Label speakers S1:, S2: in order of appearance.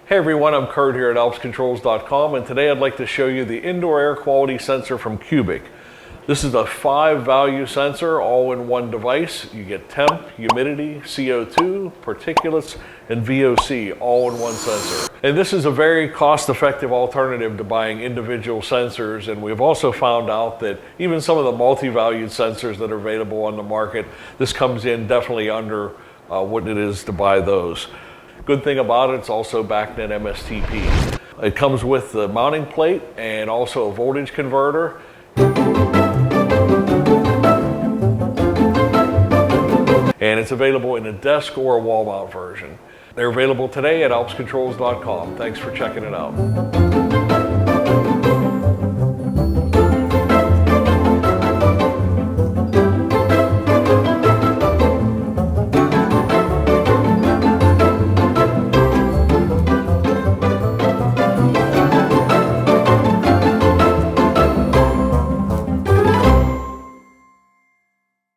S1: Hey everyone, I'm Kurt here at alpscontrols.com, and today I'd like to show you the indoor air quality sensor from Cubic. This is a 5-value sensor all in one device. You get temp, humidity, CO2, particulates, and VOC all in one sensor. And this is a very cost-effective alternative to buying individual sensors, and we've also found out that even some of the multi-valued sensors that are available on the market, this comes in definitely under what it is to buy those. Good thing about it, it's also BACnet MSTP. It comes with the mounting plate and also a voltage converter. And it's available in a desk or a wall mount version. They're available today at alpscontrols.com. Thanks for checking it out.